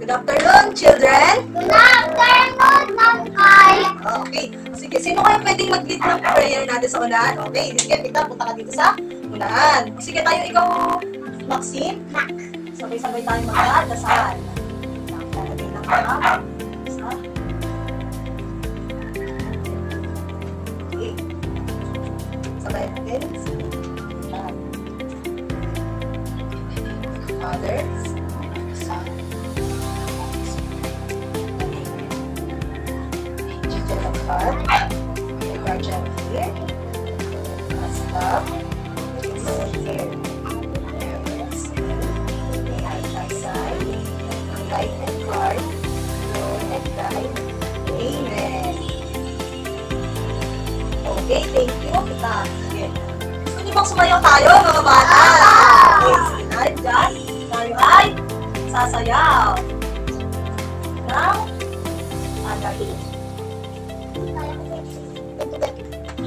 Good afternoon, children. Good afternoon, Ma'am Kai. Okay. Sige, sino kayo pwedeng mag-lead ng prayer natin sa unahan? Okay, sige, Victor, punta ka dito sa unahan. Sige tayo, ikaw, Maxine. Sabay-sabay tayo magdasal. Lalagay ng mga. Okay. Sabay natin. Father, Son, Teacher of God, the guardian here, as love, is here, parents, may I side, light and guard, Lord and guide, Amen. Okay, thank you. Kita. Okay. Gusto niyo bang sumayaw tayo, mga bata? Okay, sige, dyan. Tayo ay sasayaw. Now, again.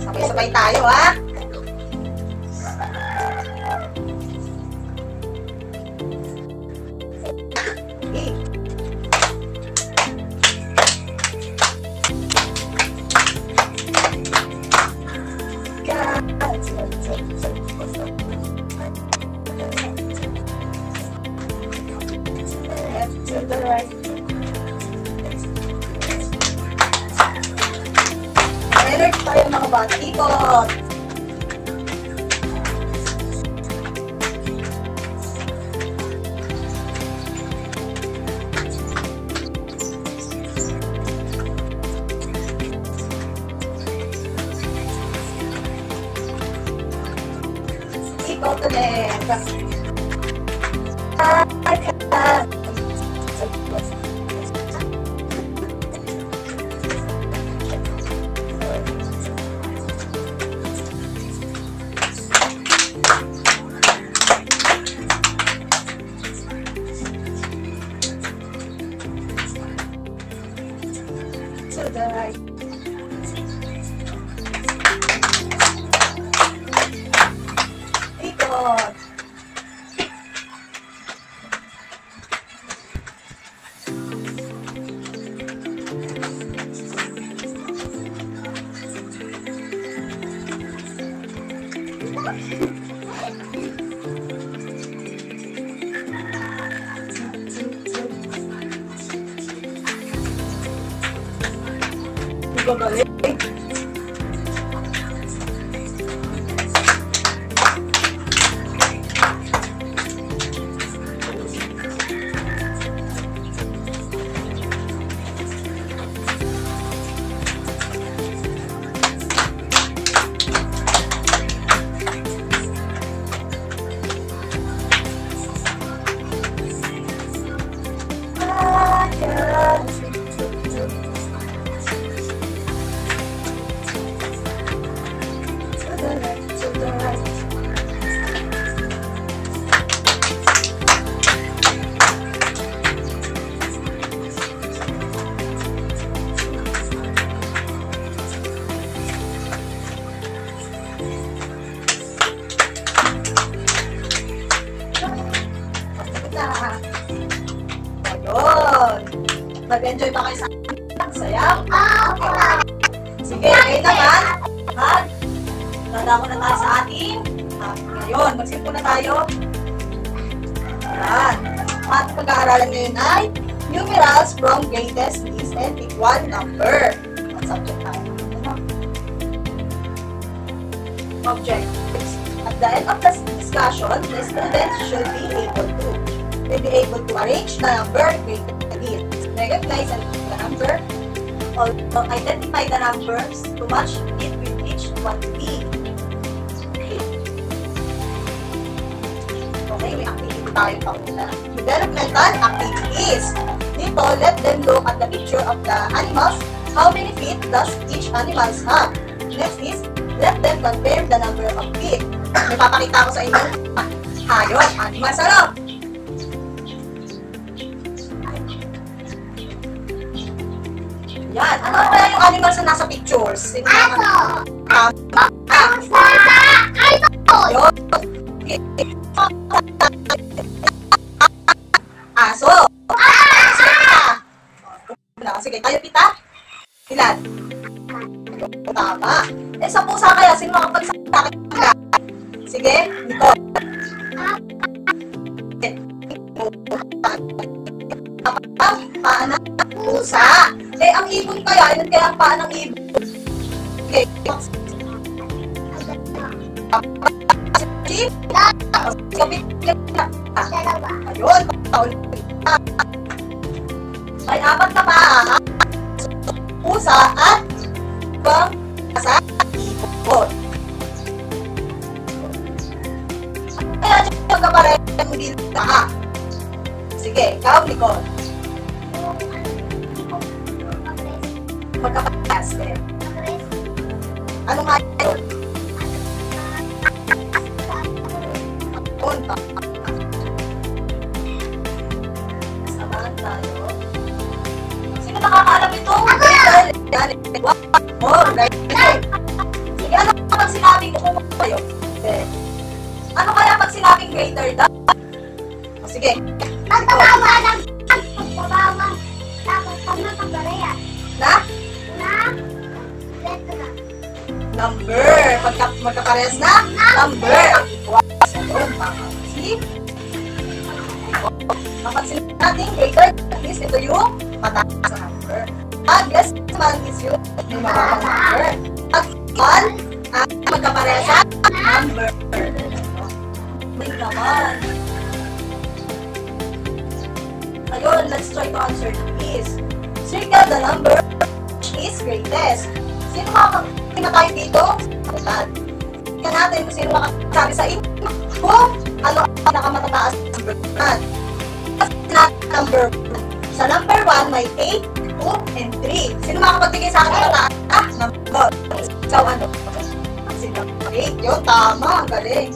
Sabay-sabay tayo, ha? Okay. To the right. Alert tayo mga bata. Ikot. Ikot ulit. To the right. Ikot. Babalik. Nag-enjoy ba kayo sa sayaw? Okay. Sige, ngayon naman, dadako na tayo sa ating ngayon, magsimpo na tayo. Ayan. Ating pag-aaralan ngayon ay numerals from greatest least and pick one number. Ang subject tayo. Objectives. At the end of the discussion, the students should be able to arrange the number greater than it. Recognize the number, also identify the numbers to match it with each one to be. Okay, may activity tayo pa muna. Developmental activities. Dito, let them look at the picture of the animals. How many feet does each animal have? Next is, let them compare the number of feet. May papakita ko sa inyo. Hayop, animals, ano? Yan. Ano kaya yung animals na nasa pictures? Aso! Aso! Aso! Aso! kaya ang paa ng ibon? Okay. Ayun. May apat na paa. Pusa at ibang sa ibon. Kaya dyan magkapareho yung dito. Sige, ikaw, Nicole. Magkapareho. Ano nga yun? Punta. Samahan tayo. Sino nakakaalam ito? Yan. Oh, right. Sige, ano pag sinabing kung kayo? Ano kaya pag sinabing greater than? O, sige. Magtabawa ng pagbabawa. Tapos pag nakapalayan. Na? Na? Letra. Number. Pagka magkaparehas na? Number. See? Kapag sinabi natin greater, at least ito yung mataas na number. At less naman is yung may mababang number. At equal, magkaparehas sa number. May naman. Ayun, let's try to answer this. Circle the number which is greatest. Sino makakakita tayo dito? Sagutan. Tingnan natin kung sino makakasabi sa inyo kung ano ang pinakamatataas na number 1. Number 1. Sa number 1, may 8, 2, and 3. Sino makakapagbigay sa akin ng mataas? Number 1. So, ano? Sino? 8. Yun, tama. Ang galing.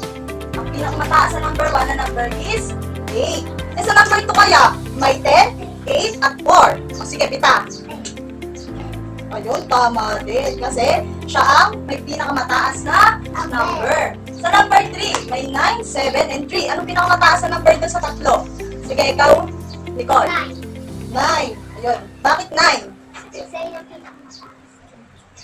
Ang pinakamataas na number 1 na number is 8. E sa number 2 kaya, may 10, 8, at 4. O sige, pita. Ayun, tama din. Kasi siya ang may pinakamataas na number. Sa number 3, may 9, 7, and 3. Anong pinakamataas na number doon sa tatlo? Sige, ikaw, Nicole. 9. Ayun. Bakit 9? Kasi yung pinakamataas.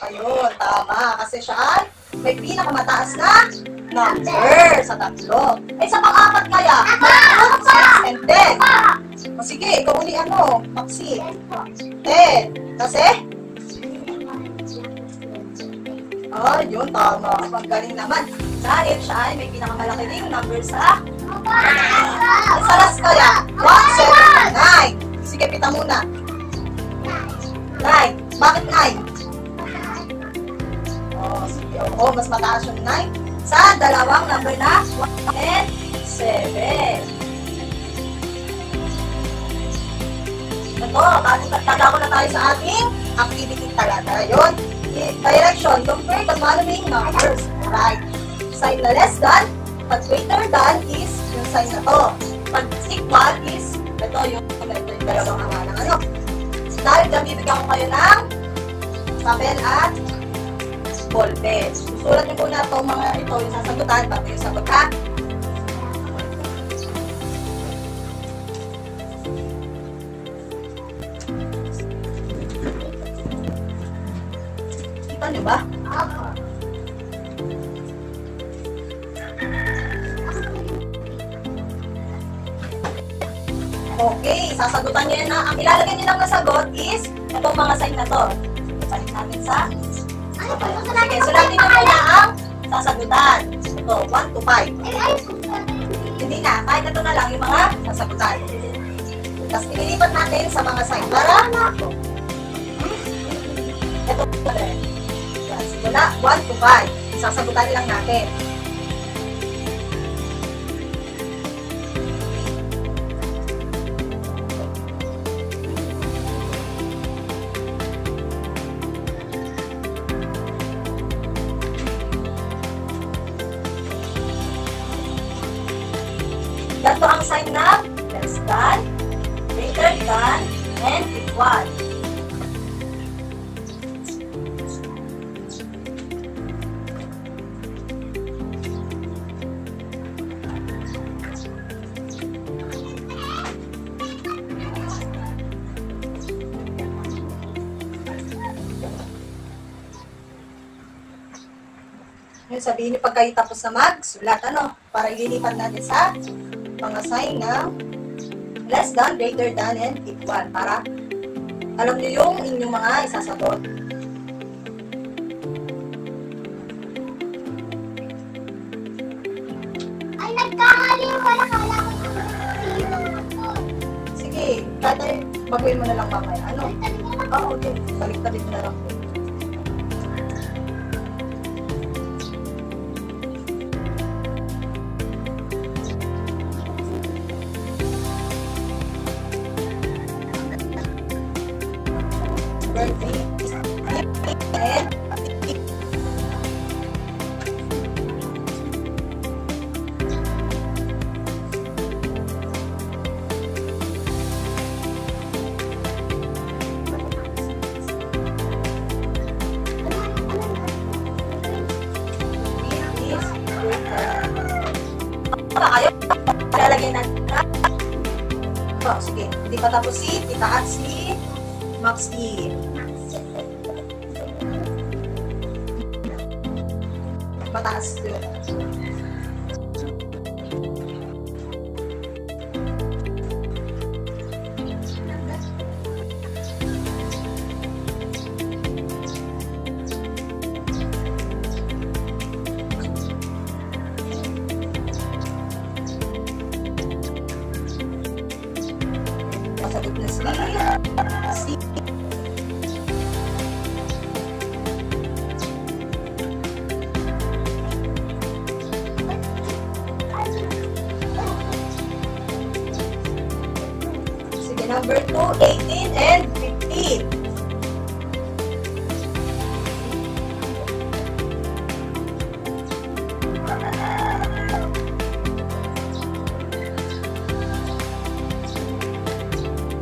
Ayun, tama. Kasi siya ay may pinakamataas na number sa tatlo. Eh, sa pang-apat kaya, may 2, 6, and 10. O sige, ikaw uli ano, Maxi. 10. Kasi? Yun, tama. Magaling naman. Dahil siya ay may pinakamalaki ring number sa sa last kaya, 1, 7, 9. Sige, pita muna. 9. Bakit 9? Sige. Oo, mas mataas yung 9 sa dalawang number na 1 and 7. Ito, taga ko na tayo sa ating activity talaga. Yun. Direction, compare the following numbers. Right. Sign na less than, pag greater than is yung sign na to. Pag equal is, ito yung dalawang hangalang ano. Dahil bibigyan ko kayo ng papel at ballpen. Susulat niyo muna itong mga ito yung sasagutan, bago yung sagot ha. Kita niyo ba? Okay, sasagutan niyo yan na. Ang ilalagay niyo lang na sagot is itong mga sign na to. Balik natin sa sige, sulatin niyo muna ang sasagutan. Ito, 1 to 5. Hindi na, kahit ito na lang yung mga sasagutan. Tapos ililipat natin sa mga sign para ito ulit. Simula 1 to 5. Sasagutan lang natin. Ito ang sign na less than, greater than, and equal. Yung sabihin niyo pag kayo tapos na magsulat, ano, para ililipat natin sa mga sign na less than, greater than, and equal. Para alam niyo yung inyong mga isasagot. Tatay, baguhin mo na lang mamaya. Ano? Oo, okay. Balik-tabi mo na lang. Ayaw, lalagyan natin. Oh, sige, hindi pa tapos si Tita at si Maxi. Mataas yun. Masagot na si sige, number 2, 18 and 15.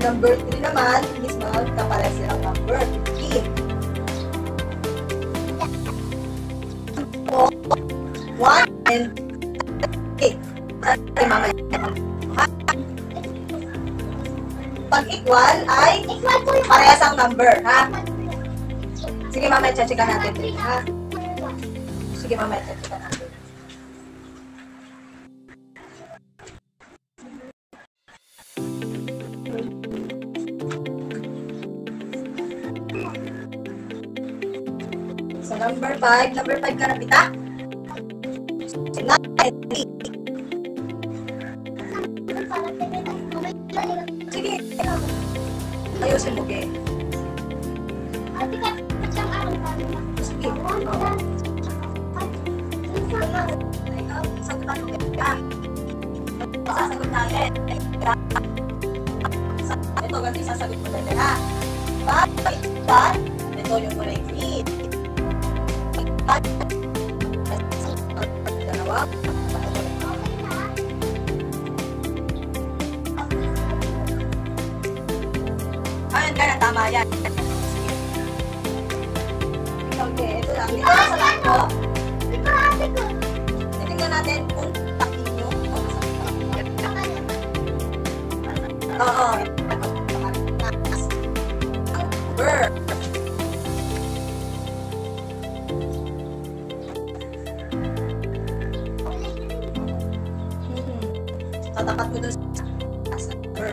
Number 3 naman, is magkapala silang number 15. 1 and 8. Ay, mamaya. Pag equal ay parehas ang number, ha? Sige, mamaya check-checkan natin. Ha? Sige, mamaya check-checkan natin. So, number 5 ka na, Pita? 9 and 8. Sige. Ayusin mo, okay? Sige. Sagutan mo, okay? Sasagot natin. Ito, ganito sasagot mo natin, ha? Bakit? Ito yung correct read. Dalawa. Ayun ka na, tama yan. Sige. Okay, ito lang. Dito lang sa lahat ko. Titingnan natin kung takin nyo. Oo. Number. Tatapat mo dun sa number.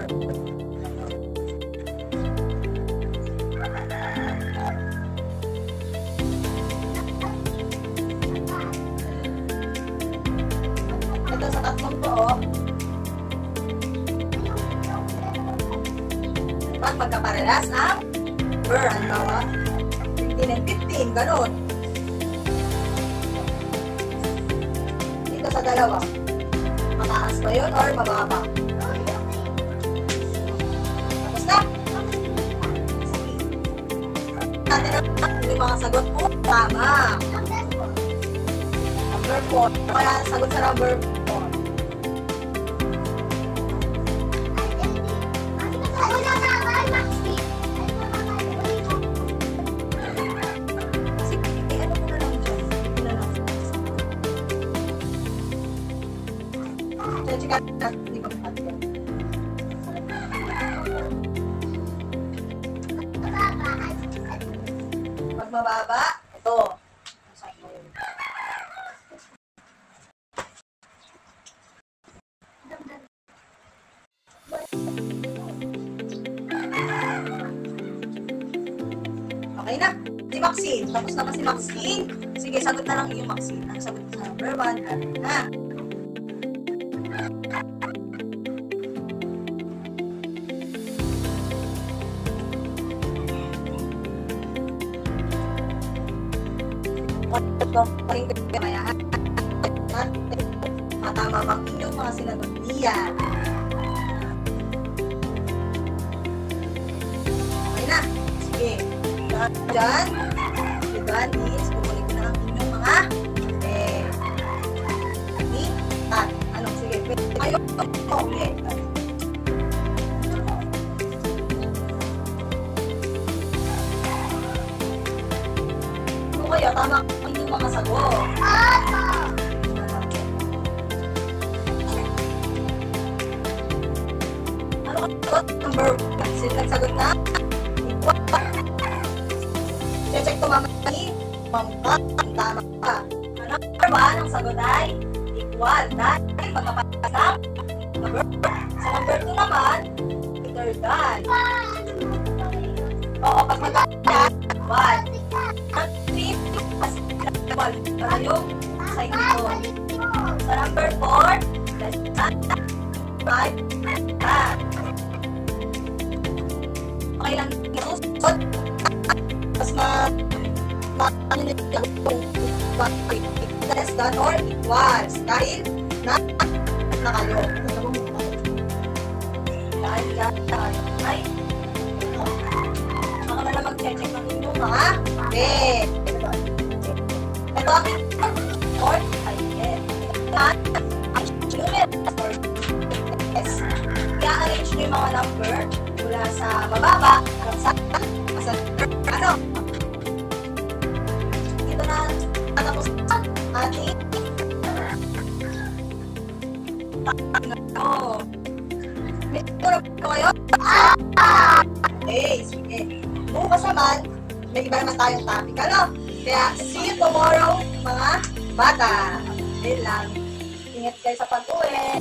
Ito sa tatlong to, oh. Pag magkaparelas ang number, ang bawa 15 and 15, ganun. Ito sa dalawa. Mataas ba yun or mababa? Tapos na? Sige. Natin ang mga sagot po. Tama. Number 4. Kaya sagot sa number 4. Pag mababa, ito. Okay na. Si Maxine. Tapos na ba si Maxine? Sige, sagot na lang yung Maxine. Ang sagot sa number 1. Ha? paling kamayahan. Matama bang inyong mga sinagot niya? Okay na. Sige. Diyan. Diyan is kukunin ko na ang inyong mga ano, sige. Ayaw ko ulit. Kung kayo, tama ang inyong mga sagot. Ano ang sagot? Number 1. Sino nagsagot na? Check ko mamani. Mampa. Tama ka. Number 1, ang sagot ay equal. Dahil magkapasap. Sa number 2 naman, greater than. Oo, pag magkapasap, 1. At 3, mas equal. Para yung sa inyo. Sa number 4, less than 5. Okay lang yung susunod. Mas less than or equals. Dahil na kayo. Dahil ay ako na lang mag-check ng inyong mga bet. Ito ang or ay yes. At ang numero or yes. I-arrange nyo yung mga number mula sa mababa hanggang sa ano? Ito na tapos ating may turo ko kayo? Okay, sige. Bukas naman, may iba naman tayong topic, ano? Kaya, see you tomorrow, mga bata. Ayun lang. Ingat kayo sa pag-uwi.